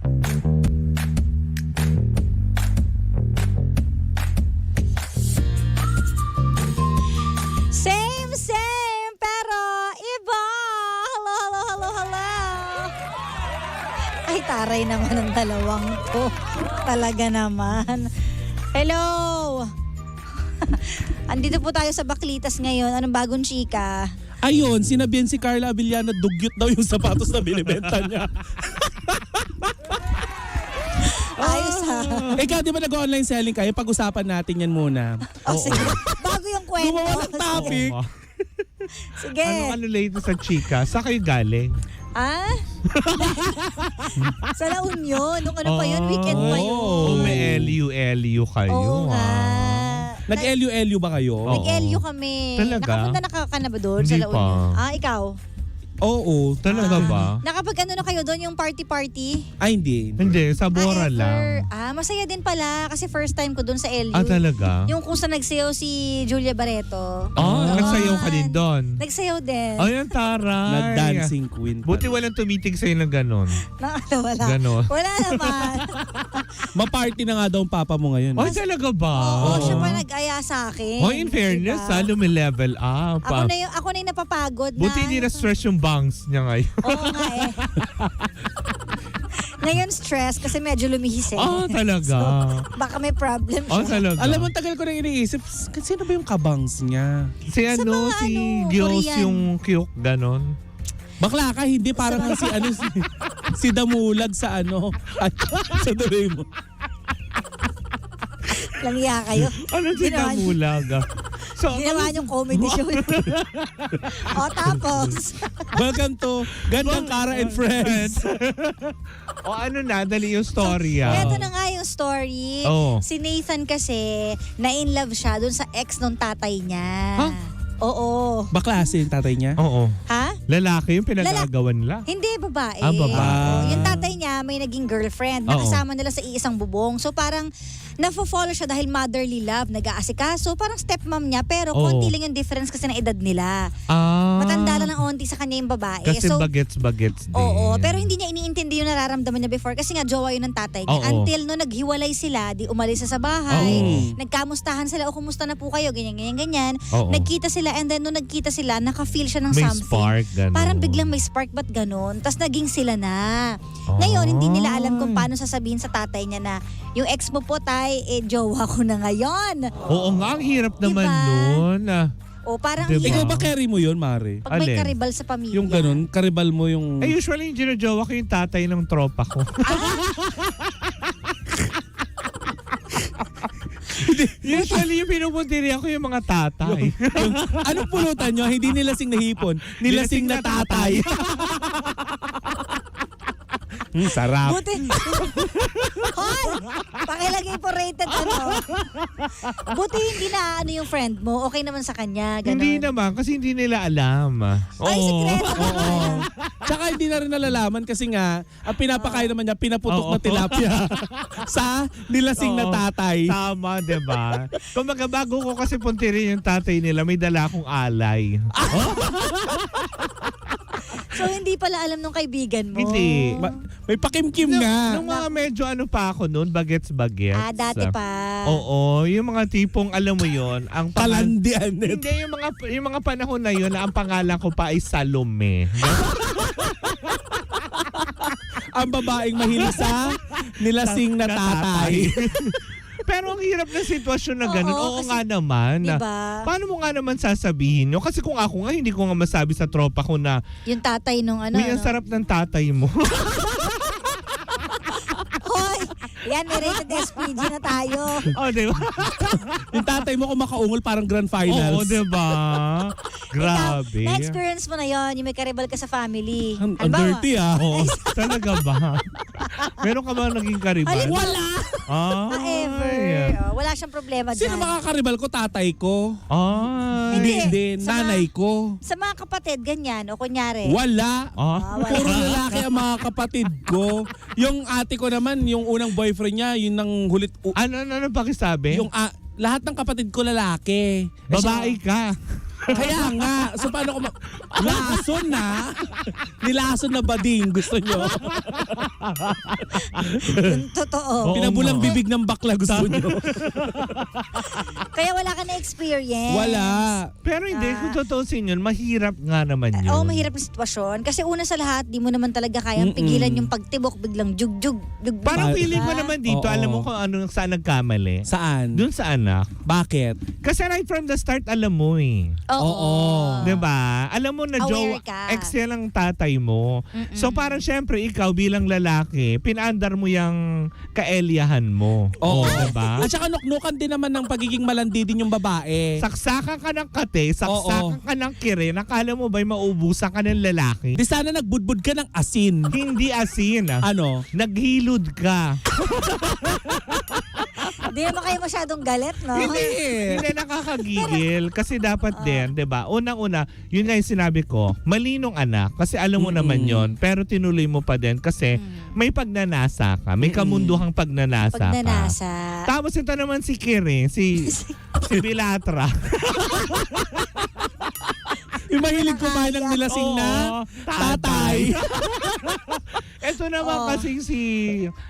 Same, pero iba. Hello, hello, hello, hello. Ay, taray naman ang dalawang to. Talaga naman. Hello. Andito po tayo sa Baklitas ngayon. Anong bagong chika? Ayun, sinabihan si Carla Avellano, dugyot daw yung sapatos na binibenta niya. Ayos ha. Ikaw, di ba nag-online selling kayo? Pag-usapan natin yan muna. O sige, bago yung kwento. Gumawa ng topic. Sige. Ano latest sa chika? Saan kayo galing? Ah? Sa La Union. Nung ano pa yun? Weekend pa yun. Oh, may LU kayo. Oo nga. Nag-LU-LU ba kayo? Oo. Nag-LU kami. Talaga? Nakapunta na ka na ba doon sa Hindi La Union? pa. Ah, ikaw? Oo. Talaga ba? Nakapag-ano na kayo doon yung party-party? Ay, hindi. Hindi, sa Bora ever. lang. Masaya din pala kasi first time ko doon sa LU. Ah, talaga? Yung kung saan nagsayaw si Julia Barreto. Ah, Doon. nagsayaw ka din doon. Nagsayaw din. Ay, ang taray. Nag-dancing queen. Buti walang tumitig sa'yo ng ganon. Wala. Ganon. Wala naman. Ma-party na nga daw ang papa mo ngayon. Ay, talaga ba? Oo, siya pa nag-aya sa akin. Oh, in fairness, lumi-level up. Ako na yung napapagod na. Buti hindi na-stress yung bangs niya ngayon. Oo nga eh. Ngayon stress kasi medyo lumihis eh. Ah, talaga? So, baka may problem siya. Oh, talaga? Alam mo, tagal ko nang iniisip, sino ba yung kabangs niya? Si Sa mga si ano, Diyos Korean. yung cute, ganon. Bakla ka, hindi parang si Damulag sa ano. Ay, sa duloy mo. Langya kayo. Ano si Ginawa niyo- Damulaga? So, Ginawa niyong comedy show. O tapos. Welcome to Gandang Kara and Friends. o ano na, dali yung story ah. Ito na nga yung story. Oo. Si Nathan kasi, na-in-love siya dun sa ex nung tatay niya. Huh? Oo. Bakla si yung tatay niya? Oo. Ha? Lalaki yung pinag-agawan nila. Hindi, babae. Ah, babae. Oo. Yung tatay niya may naging girlfriend. Oo. Nakasama nila sa iisang bubong. So parang nafo-follow siya dahil motherly love, nag-aasikaso. Parang stepmom niya pero Oo. konti lang yung difference kasi ng edad nila. Ah. Matanda lang ng onti sa kanya yung babae. Kasi so, bagets din. oo, pero hindi niya iniintindi yung nararamdaman niya before kasi nga jowa yun ng tatay niya. Oo. Until no naghiwalay sila, di umalis sa bahay, Oo. nagkamustahan sila, o kumusta na po kayo, ganyan. Oo. Nagkita sila and then no nagkita sila, naka-feel siya ng May something. spark, ganon. Parang biglang may spark, ba't ganon? Tapos naging sila na. Oh. Ngayon, hindi nila alam kung paano sasabihin sa tatay niya na yung ex mo po tay, jowa ko na ngayon. Oo nga, ang hirap naman Diba? nun. O parang Diba? Ikaw hirap ba carry mo yun, Mare? pag may Alin? karibal sa pamilya. Yung ganun, karibal mo yung... Eh, usually yung ginajowa ko yung tatay ng tropa ko. Usually yung pinupuntiri ako yung mga tatay. Anong pulutan nyo? Hindi nilasing na hipon. Nilasing na tatay. Sarap. Buti. Hoy! Pakilagay po rated ano. Buti hindi na ano yung friend mo. Okay naman sa kanya. Ganun. Hindi naman, kasi hindi nila alam. Ay, sikreto Oo. naman. Tsaka hindi na rin nalalaman kasi nga, ang pinapakain naman niya, pinaputok Oo. na tilapia sa nilasing na Oo. tatay. Tama, diba? Kung bago ko kasi puntirin yung tatay nila, may dala akong alay. So, hindi pala alam nung kaibigan mo. Hindi. May pakimkim nga. Nung mga medyo ano pa ako noon, bagets. Dati pa. Oo, yung mga tipong alam mo yon, ang Palandian. Hindi yung mga panahon na yun na ang pangalan ko pa ay Salome. Ang babaeng mahilig sa nilasing na tatay. Pero ang hirap ng sitwasyon na ganun. Oo, Oo kasi- nga naman. Diba? Paano mo nga naman sasabihin nyo? Kasi kung ako nga, hindi ko nga masabi sa tropa ko na, Yung tatay nung ano. may ang sarap ng tatay mo. Hoy! Yan, may rated SPG na tayo. Oh, di ba? Yung tatay mo kung makaungol parang grand finals. Oo, di ba? Grabe. Ikaw, na-experience mo na yon, yung may karibal ka sa family. Ang Halimbawa, dirty ah. Oo, talaga ba? Meron ka ba naging karibal? Wala! Ah, Ever. Wala siyang problema Sino dyan. makakaribal ko? Tatay ko. Ay. Hindi. Sa Nanay ko. Sa mga kapatid, ganyan. O kunyari. Wala. Ah. wala. Puro lalaki ang mga kapatid ko. Yung ate ko naman, yung unang boyfriend niya, yun nang hulit. Ano pakisabi? Yung lahat ng kapatid ko lalaki. babae ka. Kaya nga. So paano ko lason na? Nilason na bading gusto nyo? Yung totoo. Oo Pinabulang nga. bibig ng bakla gusto nyo? Kaya wala ka na experience. Wala. Pero hindi, kung tutusin yun, mahirap nga naman yun. Oo, mahirap na sitwasyon. Kasi una sa lahat, di mo naman talaga kayang pigilan yung pagtibok, biglang jug-jug. Parang Ba- feeling ko naman dito, Oo. alam mo kung ano, saan nagkamali. Saan? Doon sa anak. Bakit? Kasi right from the start, alam mo eh. Oo. Diba? Alam mo na Aware ka. ex yan ang tatay mo. So parang syempre, ikaw bilang lalaki, pinaandar mo yung kaelyahan mo. Oo. Diba? At saka nuknukan din naman ng pagiging malandi din yung babae. Saksakan ka ng kate, saksakan ka ng kire, nakala mo ba'y maubusan ka ng lalaki? Di sana nagbudbud ka ng asin. Hindi asin. Ano? Naghilod ka. Di naman kayo masyadong galit, no? Hindi nakakagigil. Kasi dapat din, di ba? Unang-una, yun nga yung sinabi ko, malinong anak. Kasi alam mo naman yon, pero tinuloy mo pa din kasi may pagnanasa ka. May kamunduhang pagnanasa ka. Pagnanasa. Tapos ito naman si Kire, si Bilatra. Yung mahilig kumain ng nilasing na Oo, tatay. Ito naman Oo. kasi si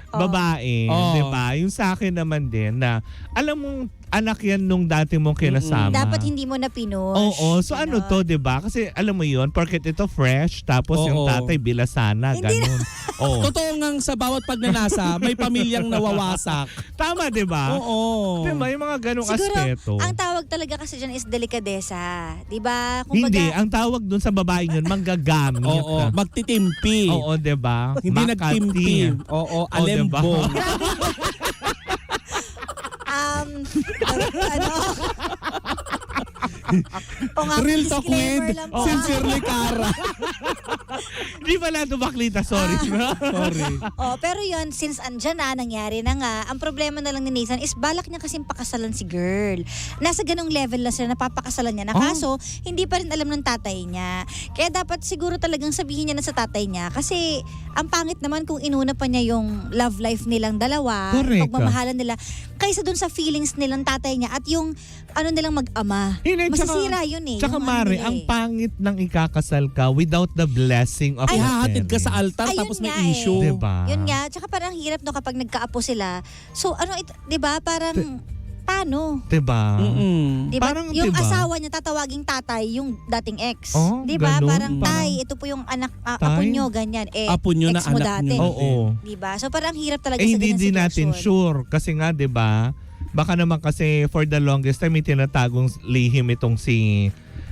babae, Oo. di ba? Yung sa akin naman din na alam mong anak yan nung dati mong kinasama. Dapat hindi mo na pinush. Oo, so ano to, 'di ba? Kasi alam mo 'yun, porket ito fresh tapos yung Oo. tatay bilasana, Hindi ganun. Oo. Totoo ngang sa bawat pagnanasa, may pamilyang nawawasak. Tama, 'di ba? Oo. 'Di ba yung mga ganung Siguro, aspeto? ang tawag talaga kasi dyan is delikadesa. Di ba? Hindi, ang tawag dun sa babaeng yun, manggagamit. Oo, magtitimpi. Oo, 'di ba? Hindi Makati. nagtimpi. Oo, Oo, diba? alembong. Ano? O nga, Real talk disclaimer with lang po. Sincerely Cara. Hindi pala ito baklita, sorry. Sorry. Oh, pero yun, since andyan na, nangyari na nga, ang problema na lang ni Nathan is balak niya kasing pakasalan si girl. Nasa ganong level na sila, napapakasalan niya na. Kaso, hindi pa rin alam ng tatay niya. Kaya dapat siguro talagang sabihin niya na sa tatay niya. Kasi, ang pangit naman kung inuna pa niya yung love life nilang dalawa, Correct. pagmamahalan nila, kaysa dun sa feelings nilang tatay niya at yung ano nilang mag-ama. Masisira yun eh. Tsaka yung ano Mare, nila ang eh. pangit ng ikakasal ka without the blessing of Ay, the Ihahatid ka sa parents. altar Ayun tapos may nga eh. issue. Diba? Yun nga, tsaka parang hirap no kapag nagkaapo sila. So ano, 'di ba? Parang paano? Diba? Mm-mm. 'Di ba? Parang, Yung diba? asawa niya tatawaging tatay, yung dating ex. Oh, 'Di ba? ganun. Parang Parang- tay, ito po yung anak apo Tay? nyo, ganyan. Apo nyo na ex mo anak dati. nyo. Oo. 'Di ba? So parang hirap talaga Eh sa hindi ganyan din natin sitwasyon. sure. Kasi nga, di ba, baka naman kasi for the longest time, may tinatagong lihim itong si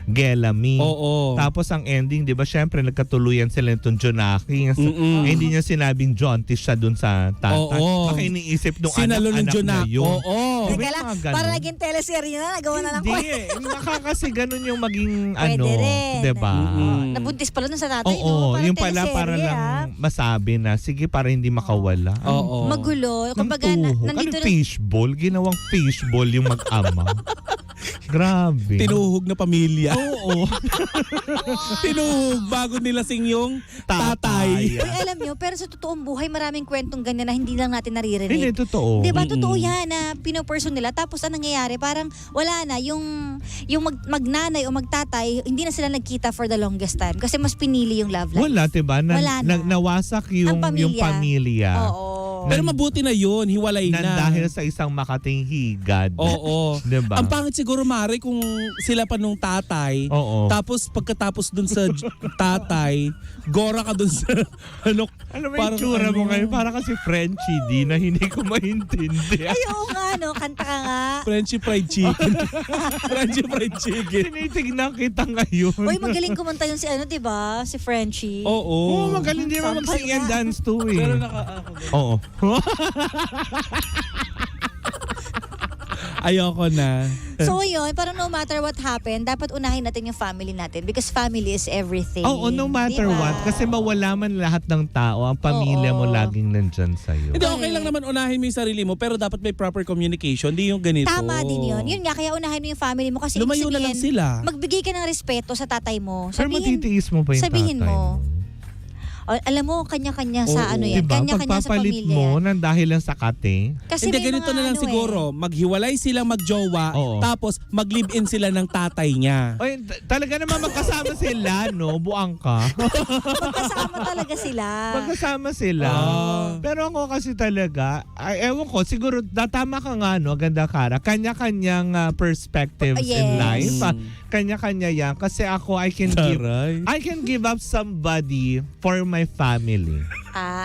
Gelami. Oo. Tapos ang ending, di ba, syempre nagkatuluyan sila nitong Jonaki. Mm-mm. Eh, hindi niya sinabing Jontis siya dun sa tatay. Oo. Baka iniisip nung Sinalo ng anak-anak na Jonak. yun. Oo. Di ba Teka yung lang, mga ganun? para naging teleserye na, nagawa na lang Hindi ko. eh. Baka kasi ganun yung maging Pwede rin. di ba? Mm-mm. Nabuntis pala nun sa tatay, no? Oo, Parang yung pala teleserye, para lang masabi na, sige, para hindi makawala. Oo. Magulo. Ng Kumbaga, tuhog. nandito Anong na fishball? Ginawang fishball yung mag-ama. Grabe. Tinuhog na pamilya. Oo. Tinuhog bago nilasing yung tatay. Uy, alam nyo, pero sa totoong buhay, maraming kwentong ganyan na hindi lang natin Hindi, naririnig. totoo. Diba, Mm-mm. totoo yan na pinoperson nila. Tapos anong nangyayari, parang wala na. Yung magnanay o magtatay, hindi na sila nagkita for the longest time. Kasi mas pinili yung love life. Wala, diba? Wala na. Nawasak yung Ang pamilya. yung pamilya. Oo. Pero mabuti na yun, hiwalay Nan na. dahil sa isang makating higad. Oo. Diba? Ang pangit siguro, Mare, kung sila pa nung tatay, Oo. tapos pagkatapos dun sa tatay, gora ka dun sa ano. Ano ba yung tsura mo ngayon? Para kasi Frenchie di na hindi ko maintindihan. Ay, oo nga, no? Kanta ka nga. Frenchy fried chicken. Frenchy fried chicken. Tinitignan kita ngayon. Uy, magaling kumanta yun si ano, diba? Si Frenchie. Oo. Oo, magaling din naman Sampal mag-sing and nga. dance too eh. Pero Oo. ayoko na. So yun, parang no matter what happened, dapat unahin natin yung family natin because family is everything. Oo, no matter Diba? what. Kasi mawala man lahat ng tao, ang pamilya mo Oo. laging nandyan sa'yo. Hindi, okay lang naman unahin mo yung sarili mo, pero dapat may proper communication. Di yung ganito. Tama din yun. Yun nga, kaya unahin mo yung family mo kasi Lumayo na lang sila. magbigay ka ng respeto sa tatay mo. Pero matitiis mo pa yung sabihin tatay mo. Alam mo, kanya-kanya sa Oo. ano yan. Diba? Kanya-kanya sa Pagpapalit pamilya mo yan. ng dahil lang sa kate. Kasi Hindi, may ganito mga na lang ano siguro. Maghiwalay silang magjowa, Oo. tapos mag-live-in sila ng tatay niya. Oy, talaga naman magkasama sila, no? Buang ka. Magkasama talaga sila. Magkasama sila. Pero ako kasi talaga, ewan ko, siguro tama ka nga, no? Ganda Kara. Kanya-kanyang perspectives Yes. in life. Mm. Kanya-kanya yan. Kasi ako, I can give up somebody for my family.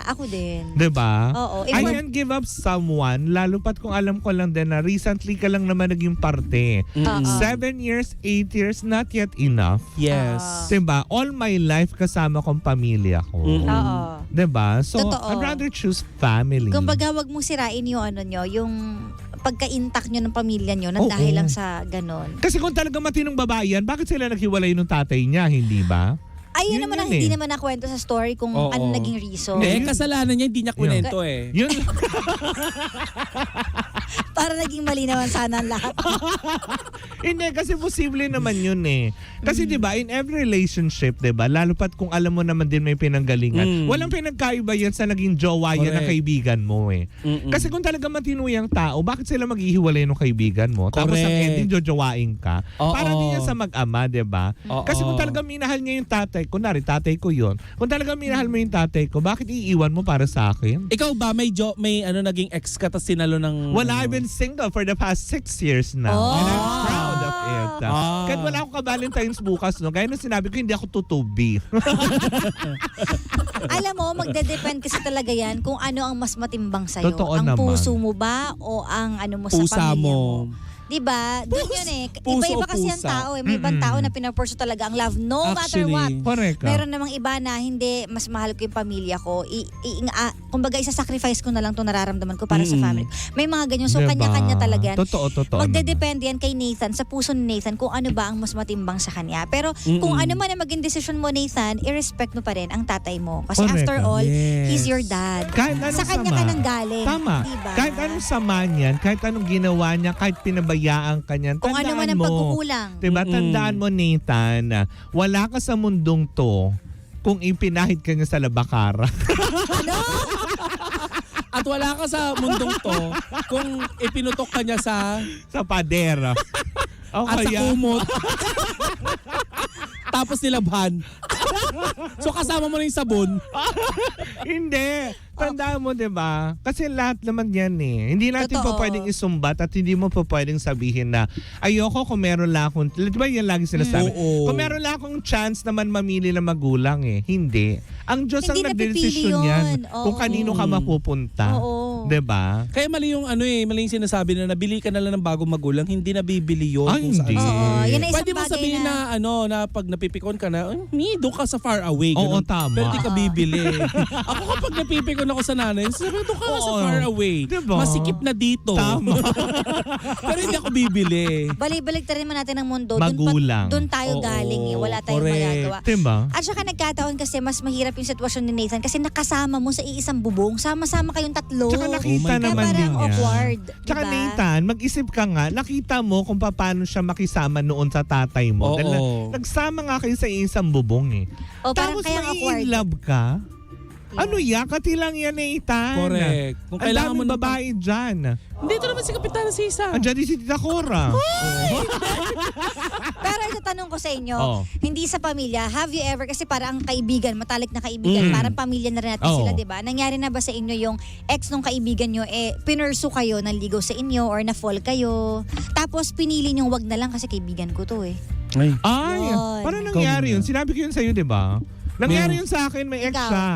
Ako din. Diba? Oo. I can give up someone, lalo pat kung alam ko lang din na recently ka lang naman naging parte. Oo. 7 years, 8 years, not yet enough. Yes. Diba? All my life kasama kong pamilya ko. Mm-mm. Oo. Diba? So, Totoo. I'd rather choose family. Kumbaga, wag mong sirain yung ano nyo, yung pagka-intact nyo ng pamilya nyo nang Oo. dahil lang sa ganon. Kasi kung talagang matinong babae yan, bakit sila naghiwalay nung tatay niya, hindi ba? Ayun Yun naman ang yun hindi eh. naman nakwento sa story kung Oo. ano naging reason. Eh, kasalanan niya, hindi niya kunento eh. Yun. Para naging malinawan sana ang lahat. Hindi, kasi posible naman yun eh. Kasi diba, in every relationship, diba, lalo pat kung alam mo naman din may pinanggalingan, walang pinagkaiba yan sa naging jowa yan ng Correct. kaibigan mo eh. Mm-mm. Kasi kung talaga matino yung tao, bakit sila maghihiwalay ng kaibigan mo? Tapos ang Correct. ending, jojowain ka. Oo. Parang din yan sa mag-ama, diba? Oo. Kasi kung talaga minahal niya yung tatay, kunwari tatay ko yun, kung talaga minahal mo yung tatay ko, bakit iiwan mo para sa akin? Ikaw ba, may naging ex ka tapos sinalo ng... Wala, I've been single for the past 6 years now. Oh. And I'm proud of it. Ah. Kahit wala akong ka-Valentine's bukas, no? Gaya nung sinabi ko, hindi ako tutubi. Alam mo, magde-depend kasi talaga yan kung ano ang mas matimbang sa'yo. Totoo ang naman. puso mo ba o ang ano mo sa Pusa pamilya mo? mo. Diba? Doon yun eh. Puso Iba-iba o kasi ang pusa? tao eh. May ibang tao na pinapurso talaga ang love no matter Actually, what. Correct ka. Meron namang iba na hindi, mas mahal ko yung pamilya ko. Kumbaga, isa-sacrifice ko na lang itong nararamdaman ko para sa family. May mga ganyan. So, Diba? kanya-kanya talaga yan. Totoo Magdedepende yan kay Nathan, sa puso ni Nathan, kung ano ba ang mas matimbang sa kanya. Pero kung ano man ang maging desisyon mo, Nathan, i-respect mo pa rin ang tatay mo. Kasi Correct. after all, Yes. he's your dad. Kahit anong Sa kanya sama. ka nang galing. Tama. Diba? Kahit anong sama niyan, kahit anong ginawa niya, kahit pinabayaan ka niyan, Kung ano man ang pagkukulang. Diba? Tandaan mo, Nathan, wala ka sa mundong to kung ipinahid ka niya sa labakara. Ano? At wala ka sa mundong to kung ipinutok ka niya sa sa padera. O at sa kaya, kumot. Tapos nilabhan. So kasama mo na yung sabon. hindi. Tandaan mo, diba? Kasi lahat naman yan eh. Hindi natin Totoo. pa pwedeng isumbat at hindi mo pa pwedeng sabihin na ayoko kung meron lang akong, diba yan lagi sinasabi? Oo. Kung meron lang akong chance naman mamili ng magulang eh. Hindi. Ang Diyos ang Hindi nagdedesisyon napipili yan yun. kung Oo. kanino ka mapupunta. Oo. Diba? Kaya mali yung mali yung sinasabi na nabili ka na lang ng bagong magulang, hindi nabibili yun. Ay, kung saan hindi. saan. Oo, yan ang isang Pwede mo bagay sabihin na, na pag napipikon ka na, doon ka sa far away. Oo, ganun. tama. Pero di ka bibili. Ako kapag napipikon ako sa nanay, sabi doon ka sa Oo. far away. Diba? Masikip na dito. Tama. Pero hindi ako bibili. Balik-balik rin naman natin ang mundo. Magulang. Doon tayo Oo, galing eh. Wala tayong correct. magagawa. Diba? At saka nagkataon kasi mas mahirap yung sitwasyon ni Nathan kasi nakasama mo sa iisang bubong. Sama-sama kayong tatlo. Tsaka nakita my God. naman Kaya din parang niya. awkward. Tsaka diba? Nathan, mag-isip ka nga, nakita mo kung paano siya makisama noon sa tatay mo. Oo. Dahil nagsama nga kayo sa isang bubong eh. O parang Tapos kaya awkward. mai-inlove ka? Yeah. Ano yan? Katilang yan, Nathan. Correct. Kung Ang kailangan mo daming ng babae dyan. Dito naman si Kapitan Sisa. Andiyan din si Tita Cora. Pero ito tanong ko sa inyo, Oo. hindi sa pamilya, have you ever, kasi parang ang kaibigan, matalik na kaibigan, parang pamilya na rin natin Oo. sila, di ba? Nangyari na ba sa inyo yung ex nung kaibigan nyo, pinursu kayo, nanligaw sa inyo, or na-fall kayo, tapos pinili nyong wag na lang kasi kaibigan ko to eh. Ay. Ay, Yun. parang nangyari yun. Sinabi ko yun sa'yo, di ba? Nangyari yun sa akin, may ex Ikaw. siya.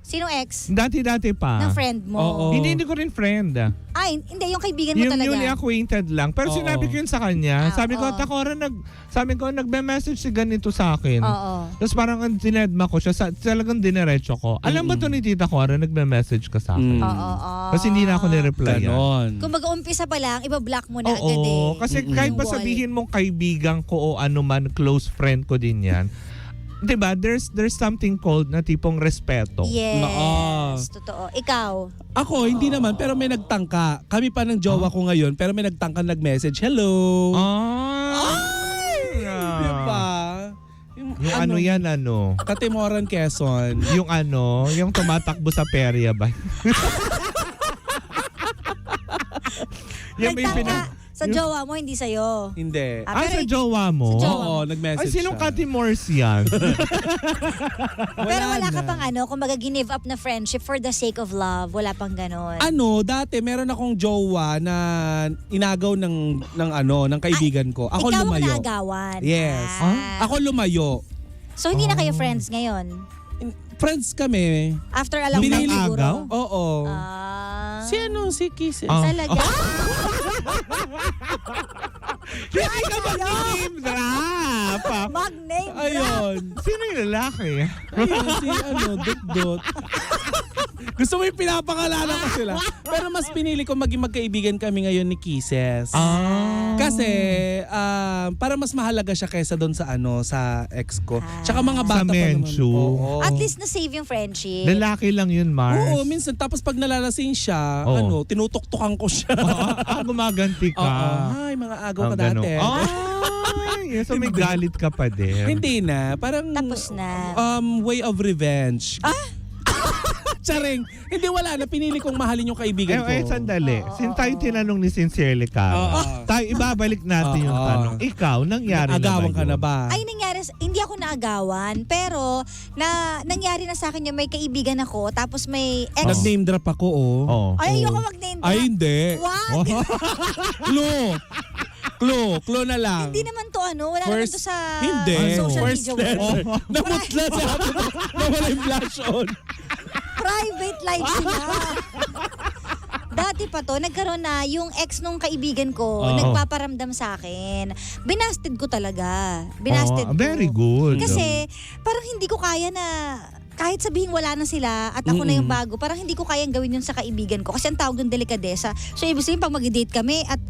Sino ex? Dati-dati pa. Ng friend mo? Oo. Hindi ko rin friend. Ay, hindi, yung kaibigan mo Yung talaga. newly acquainted lang. Pero Oo. sinabi ko yun sa kanya. Ah, Sabi ko, oo. Takora, sabi ko, nagbe-message si ganito sa akin. Oo. Tapos parang dinedma ko siya, talagang dinerecho ko. Alam ba to ni Tita Cora, nagme-message ka sa akin? Oo. Kasi hindi na ako nireply. Ganon. Kung mag-umpisa pa lang, ibablock mo na Oo, agad eh. kasi kahit pa Yung wall. sabihin mong kaibigan ko o ano man, close friend ko din yan. Diba, there's something called na tipong respeto. Yes, Oo. totoo. Ikaw? Ako, hindi naman, pero may nagtangka. Kami pa ng jowa ko ngayon, pero may nagtangka nag-message. Hello! Ay! Diba? Yung ano yan, ano? Katimoran, Quezon. Yung ano, yung tumatakbo sa perya ba? Yung may Nagtaka sa jowa mo, hindi sa'yo. Hindi. Ah, sa pero, jowa mo? Sa jowa Oo, nag-message Ay, sinong siya. Katimors yan? pero wala ka na. pang ano, kumbaga give up na friendship for the sake of love. Wala pang ganon. Ano, dati meron akong jowa na inagaw ng kaibigan ko. Ako Ikaw lumayo. ang naagawan. Yes. Ah. Ako lumayo. So hindi na kayo friends ngayon? Friends kami. After a long Binili- time siguro? agaw? Oo. Ah. Si Kisses. Ah. Talaga? Hindi ka mag-name drop. Mag-name drop. Ayun. Sino yung lalaki? Ayun, si Dot. Gusto mo yung pinapakalanan ko sila. Pero mas pinili ko maging magkaibigan kami ngayon ni Kisses. Kasi para mas mahalaga siya kaysa doon sa sa ex ko. Tsaka mga bata pa naman. Menchu. Oo. At least na-save yung friendship. Lalaki lang yun, Mars. Oo, minsan tapos pag nalalasing siya, Oo. tinutuktukan ko siya. Gumaganti ka. Oo. Ay, mga agaw ka Ganun. dati. Ay, so may galit ka pa din. Hindi na, parang Tapos na. way of revenge. Charing. Hindi, wala na. Pinili kong mahalin yung kaibigan ko. Sandali. Since tayo tinanong ni Sincerely Oo. tayo ibabalik natin yung Oo. tanong. Ikaw, nangyari na ba Agawan yun? ka na ba? Ay, nangyari, hindi ako naagawan, pero nangyari na sa akin yung may kaibigan ako, tapos may ex. Nag-name drop ako, Oo. Ay, ayoko mag-name drop. Ay, hindi. What? Clue na lang. Hindi naman to wala naman to sa Hindi. social First media. letter. Namutla siya. Nawala yung flash on. Private life sila. Dati pa to, nagkaroon na yung ex nung kaibigan ko, Oo. nagpaparamdam sa akin. Binasted ko talaga. Binasted ko. Very good. Kasi parang hindi ko kaya na kahit sabihin wala na sila at ako na yung bago, parang hindi ko kayang gawin yun sa kaibigan ko. Kasi ang tawag doon delikadesa. So ibig sabihin pag mag-date kami at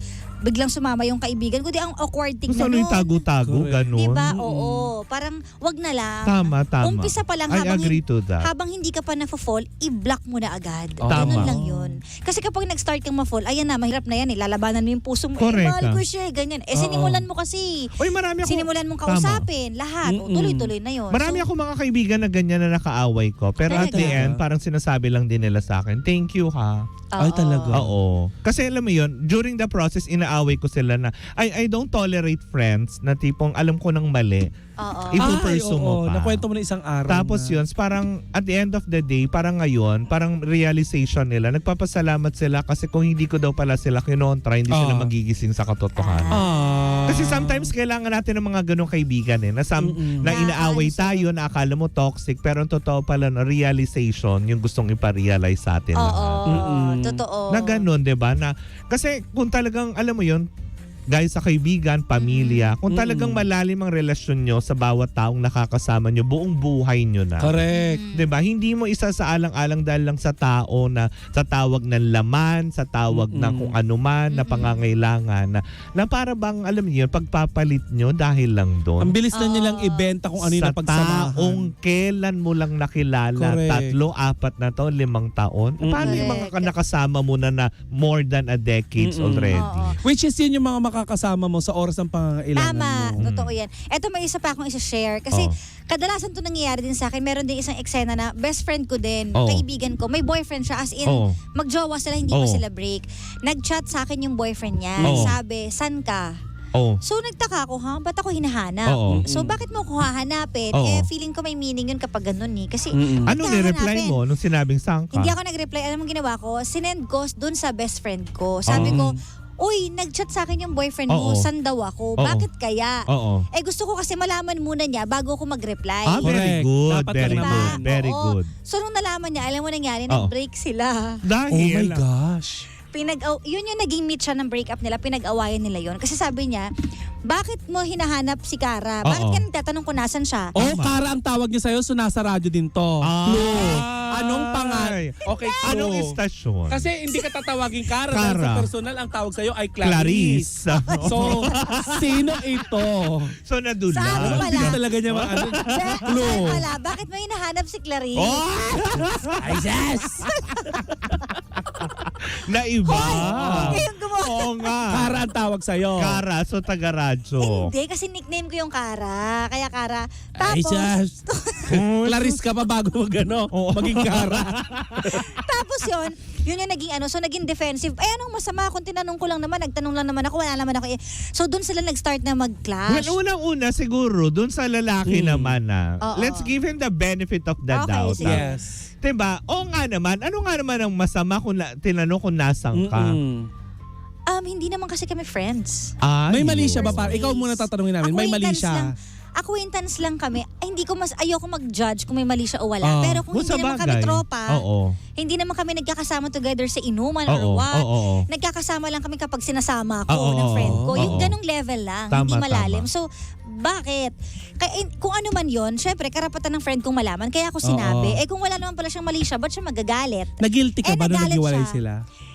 biglang sumama yung kaibigan ko, di ang awkward thing Gusto na yung tago-tago, Correct. ganun. Diba? Oo. Parang wag na lang. Tama. Umpisa pa lang I agree to that. habang hindi ka pa na-fall, i-block mo na agad. Tama. Ganun lang yun. Kasi kapag nag-start kang ma-fall, ayan na, mahirap na yan eh. Lalabanan mo yung puso mo. Correct, Mahal ko siya, ganyan. Sinimulan mo kasi. Uy, marami ako. Sinimulan mong kausapin. Lahat. O, tuloy-tuloy na yun. Marami So, ako mga kaibigan na ganyan na nakaaway ko. Pero at the Talaga? end, parang sinasabi lang din nila sa akin, thank you ha. Ay, oo. talaga? Oo. Kasi alam mo yun, during the process, inaaway ko sila na, I don't tolerate friends na tipong alam ko ng mali. Oo. Ipupursue mo pa. Nakwento mo na isang araw Tapos na. yun, parang at the end of the day, parang ngayon, parang realization nila, nagpapasalamat sila kasi kung hindi ko daw pala sila kinontra, hindi sila magigising sa katotohanan. Kasi sometimes kailangan natin ng mga ganong kaibigan na na inaaway tayo, na akala mo toxic, pero ang totoo pala na realization, yung gustong iparealize sa atin Oo. lahat. Totoo. Na ganun, 'di ba? Na kasi kung talagang alam mo 'yun, guys, sa kaibigan, pamilya, kung talagang malalim ang relasyon nyo sa bawat taong nakakasama nyo, buong buhay nyo na. Correct. 'Di ba? Hindi mo isa sa alang-alang dahil lang sa tao na sa tawag ng laman, sa tawag ng kung ano man na pangangailangan na para bang alam niyo, pagpapalit nyo dahil lang doon. Ang bilis na nilang ibenta kung ano yung Sa napagsamahan. taong kailan mo lang nakilala, Correct. 3, 4 na taon, 5 taon. Paano yung mga Correct. nakasama mo na more than a decades already? Oo. Which is yun yung mga makakasama mo sa oras ng pangangailangan Tama, mo. totoo yan. Eto, may isa pa akong isa-share. Kasi kadalasan to nangyayari din sa akin. Meron din isang eksena na best friend ko din, kaibigan ko, may boyfriend siya. As in, magjowa sila, hindi pa sila break. Nag-chat sa akin yung boyfriend niya. Sabi, san ka? Oh. So nagtaka ako, ba't ako hinahanap? Oo. So bakit mo ako hahanapin? Oo. Feeling ko may meaning yun kapag ganun eh. Kasi Ano ni-reply mo nung sinabing sangka? hindi ako nag-reply. Alam mo ginawa ko? Sinend ko dun sa best friend ko. Sabi ko, uy, nag-chat sa akin yung boyfriend mo, san daw ako? Bakit kaya? Oo. Gusto ko kasi malaman muna niya bago ako mag-reply. Very Correct. good, Dapat very talaga. good, very Oo. good. So nung nalaman niya, alam mo nangyari, Oo. nag-break sila. Oh my Dahil, gosh. Yun yung naging meet siya ng breakup nila, pinag-awayan nila yun. Kasi sabi niya, bakit mo hinahanap si Kara? Bakit Oo. ka nagtatanong kung nasan siya? Oh, Kara ang tawag niya sa'yo, so nasa radyo din to. Clue. Anong pangalan? Okay, clue. Anong istasyon? Kasi hindi ka tatawagin Kara. Kara. Dahil sa personal, ang tawag sa'yo ay Clarice. Clarice. So, sino ito? So nadula. Saan pala? Hindi talaga niya clue. Saan pala? Bakit mo hinahanap si Clarice? Oh! Ay, yes! Naiba. Hoy! Huwag kayong gumawa Oo nga. Kara ang tawag sa'yo. Kara, so taga-radyo. Hindi, kasi nickname ko yung Kara. Kaya Kara. Ay, Tapos, Clarice ka pa bago maging Kara. tapos yun yung naging so naging defensive. Ay, anong masama kung tinanong ko lang naman, nagtanong lang naman ako, wala naman ako. So doon sila nag-start na mag-clash. Well, unang-una siguro, dun sa lalaki naman Oo. let's give him the benefit of the Okay, doubt. sige. Yes. Diba? O nga naman, ano nga naman ang masama kung tinanong kung nasan ka? Hindi naman kasi kami friends. May mali siya ba? First Ikaw muna tatanungin namin. May mali siya. Acquaintance lang kami. Ay, ayoko mag-judge kung may mali siya o wala. Oo. Pero kung hindi naman kami tropa, Oo. hindi naman kami nagkakasama together sa inuman Oo. or what. Oo. Nagkakasama lang kami kapag sinasama ako Oo. ng friend ko. Yung Oo. ganong level lang, Tama, hindi malalim. tama. So, bakit? Kung ano man yon, syempre, karapatan ng friend kong malaman. Kaya ako sinabi. Oo. Kung wala naman pala siyang mali siya, ba't siya magagalit? Nag-guilty ka ba nung nagalit naghiwalay siya. sila?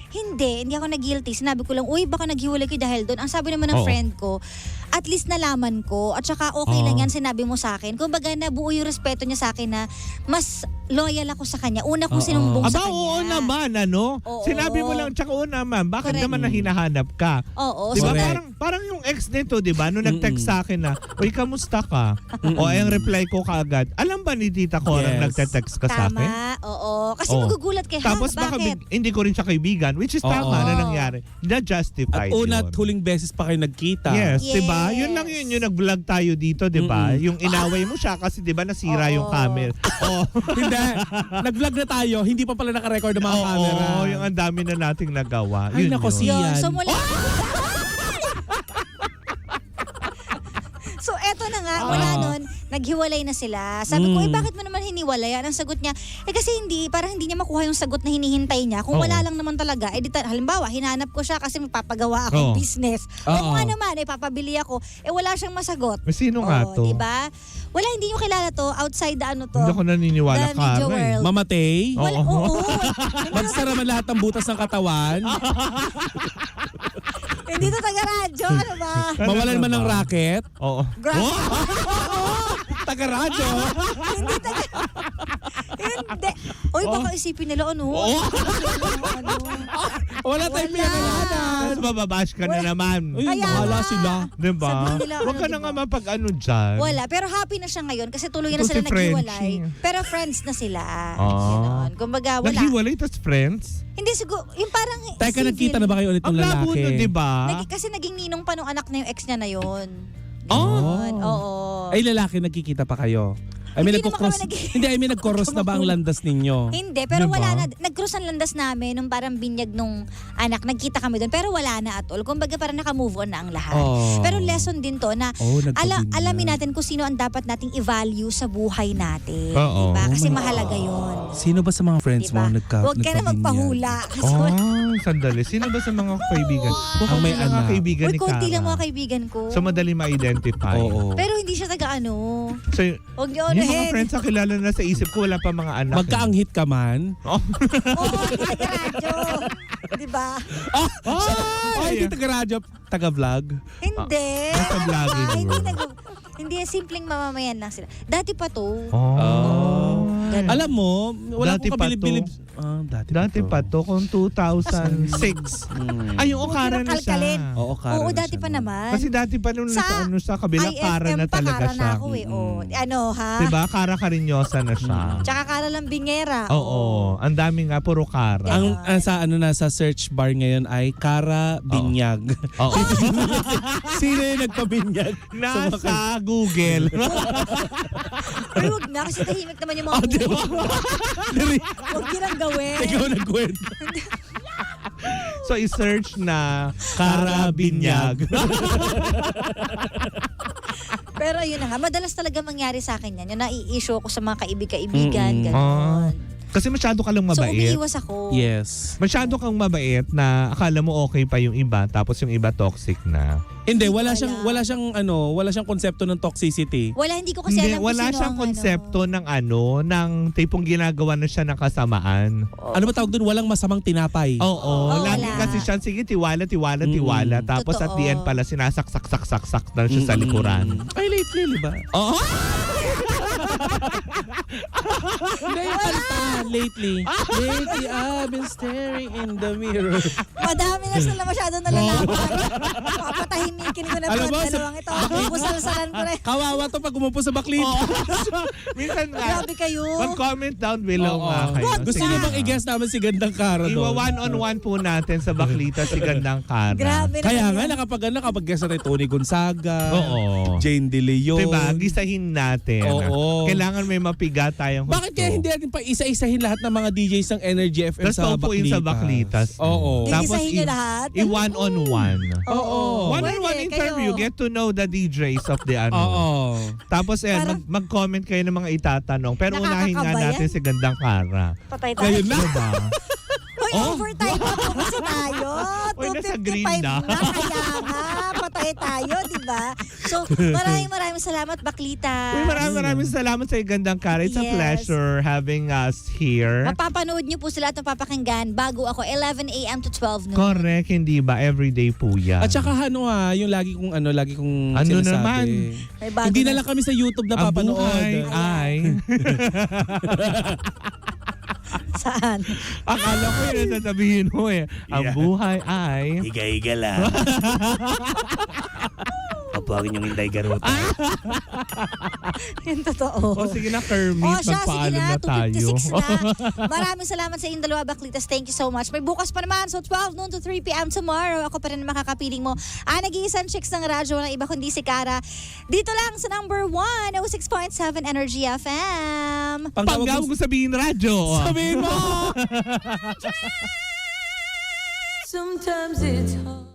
Hindi ako nag-guilty. Sinabi ko lang, uy, baka naghiwalay ko dahil doon. Ang sabi naman ng Oo. friend ko, at least nalaman ko, at saka okay lang yan, sinabi mo sa akin. Kumbaga, nabuo yung respeto niya sa akin na mas loyal ako sa kanya. Una kong Oo. sinumbong sa Aba, kanya. oo naman, ano? Oo. Sinabi mo lang, tsaka oo naman, bakit Correct. naman na hinahanap ka? Oo. Diba? Correct. Parang yung ex nito, diba? Nung nag-text sa akin na, uy, kamusta ka? O ay ang reply ko kaagad, alam ba ni Tita Cora Yes. nagte-text ka sa akin? Tama, oo. Kasi Oo. magugulat kayo, Tapos ha? baka Bakit? hindi ko rin siya kaibigan, which is tama Oo. na nangyari. Na-justified At una at yun. huling beses pa kayo nagkita. Yes, Yes. 'di ba? Yun lang yun, yung nag-vlog tayo dito, 'di ba? Mm-mm. Yung inaway mo siya kasi 'di ba nasira Oo. yung camera. Oh. Hindi. Nag-vlog na tayo, hindi pa pala naka-record ng mga camera. Oo, yung ang dami na nating nagawa. Ay, Yun nako, yun. Iyan. So mula... So eto na nga, mula nun, naghiwalay na sila. Sabi ko, bakit mo naman hiniwalayan? Ang sagot niya, kasi parang hindi niya makuha yung sagot na hinihintay niya. Kung Oo. wala lang naman talaga, halimbawa, hinanap ko siya kasi magpapagawa akong Oo. business. O Oo. kung nga naman, papabili ako, wala siyang masagot. Sino nga to? Diba? Wala, hindi nyo kilala to. Outside the to. Hindi ako naniniwala The ka. Media World. Mamatay? Wala, Oo. oo. Magsara man lahat ng butas ng katawan? Hindi to taga-radyo. Ano ba? Mawalan man ng racket? Oo. Grabe. Taga-radyo? Hindi. Uy, baka isipin nila, ano? Ano? Wala tayong Wala. pinakalanan. Tapos bababash ka na naman. Uy, Kaya bahala nga. sila. Diba? Sabihin nila, Huwag ka ano, na nga diba? mapag-ano dyan. Wala. Pero happy na siya ngayon kasi tuluyan na Ito sila si naghiwalay. Frenchie. Pero friends na sila. Ah. Ganon. Kumbaga, wala. Naghiwalay, tas friends? Hindi siguro, yung parang Teka, civil. nagkita na ba kayo ulit ng Ang labo lalaki? nun, diba? Kasi naging ninong pa nung anak na yung ex niya na yun. Oh. Ganon. Oo. Ay, lalaki, nagkikita pa kayo? I mean, Hindi naman nagko-cross. kami nag- Hindi, I mean, nag-cross na ba ang landas ninyo? Hindi, pero Diba? wala na. Nag-cross ang landas namin nung parang binyag nung anak. Nagkita kami doon, pero wala na at all. Kumbaga parang naka-move on na ang lahat. Oh. Pero lesson din to na Oh, nagpabinyag. alamin natin kung sino ang dapat nating i-value sa buhay natin. Oo. Diba? Kasi Oh my mahalaga yun. Sino ba sa mga friends Diba? mo Huwag ka na nagpabinyag? magpahula. Kasi Sandali. Sino ba sa mga kaibigan? Ang may Ang mga anak. kaibigan Uy, ni konti lang Cara. mga kaibigan ko. So, madali ma-identify. Oo. Pero hindi siya taga-ano. So, Huwag niyo yung mga unahin. friends na kilala na sa isip ko, wala pa mga anak. Magkaanghit ka man? Oh. Oo, hindi taga-radyo. Diba? Ay, hindi taga-radyo, taga-vlog? Hindi. Nasa vlogging Hindi world. hindi, simpleng mamamayan lang sila. Dati pa to. Oh. Ganun. Alam mo, wala Dati akong pa kabilib-bilib. Dati pa to, kung 2006. Ay, yung Huwag Okara yun ang na siya. kalkalin. Oo, Kara Oo, na dati siya, pa no? naman. Kasi dati pa nung sa kabila, Kara na IFM pa, talaga Kara siya. na ako eh. Oh. Ano ha? Diba? Kara Karinyosa na siya. Tsaka Kara lang Bingera. Oo. Ang dami nga, puro Kara. Ang sa sa search bar ngayon ay Kara Binyag. Oo. Sino yung nagpabinyag? Nasa Google. Pero huwag na kasi tahimik naman yung mga Huwag yun ang gawin. Ikaw nagkwento. So, i-search na Kara Binyag. Pero yun na nga, madalas talaga mangyari sa akin yan. Yung nai-issue ko sa mga kaibigan, Mm. gano'n. Kasi masyado ka lang So, mabait. umiiwas ako. Yes. Masyado kang mabait na akala mo okay pa yung iba tapos yung iba toxic na. Hindi, Hindi wala ko siyang konsepto ng toxicity. Wala, hindi ko kasi Hindi, alam kung wala sino siyang ang konsepto ng tipong ginagawa na siya ng kasamaan. Ano ba tawag doon? Walang masamang tinapay. Oo, lagi wala. kasi siya, sige, tiwala. Mm. Tapos at the end Totoo. pala, sinasaksak na siya sa likuran. Ay, lately, ba? Oo. Hindi yung kanta, lately. Lately, I've been staring in the mirror. Madami na sila masyadong nalalaman. Papatahimikin ko na po Alam ang mo, dalawang ito. Pupusalsalan ko na. Kawawa to pag umupo sa baklit. Minsan nga, Grabe kayo. mag-comment down below Oo. nga kayo. Gusto Sige. niyo bang i-guess namin si Gandang Kara Iwa doon? one-on-one po natin sa Baklita si Gandang Kara. Grabe Kaya nga, naman. nakapag-guess natin Tony Gonzaga, Oo. Jane De Leon. Diba? Gisahin natin. Oo. Kailangan may mapiga tayong Bakit kaya hindi natin pa isa-isahin lahat ng mga DJs ng Energy FM Tapos sa paupuin Baklitas? sa Baklitas. Oo. Tapos Gigisahin niyo lahat? I-one-on-one. Oo. One-on-one Pwede, interview. kayo. Get to know the DJs of the ano. Oo. Tapos Parang- mag-comment kayo ng mga itatanong. Pero unahin nga Nakakakabayan. natin si Gandang Kara. Patay tayo. Ngayon na. Diba? Hoy, overtime pa po kasi tayo. Uy, nasa 2:55 green na. Kaya nga, patay tayo, di ba? So, maraming salamat, Baklita. Uy, maraming salamat sa Gandang Kara. It's a Yes. pleasure having us here. Mapapanood niyo po sila at mapapakinggan bago ako 11 a.m. to 12 noon. Correct, hindi ba? Everyday po yan. At saka yung lagi kong Ano sinasabi. naman? May bago Hindi na lang kami sa YouTube Ang napapanood. buhay ay... Saan? Akala ko yun ang sasabihin mo eh. Ang Yeah. buhay ay... Higa-higa lang. Papuagin yung Inday Garuta. Yung totoo. O sige na, Kermit. Oh, siya, sige Magpaalam na. na tayo. 2:56 na. Maraming salamat sa inyong dalawa, Baklitas. Thank you so much. May bukas pa naman. So, 12 noon to 3 p.m. tomorrow. Ako pa rin ang makakapiling mo. Nag-iisang chicks ng radyo. Walang iba kundi si Kara. Dito lang sa number 1, 06.7 Energy FM. Panggawag ko sabihin radyo. Sabihin mo! Sometimes it's hard.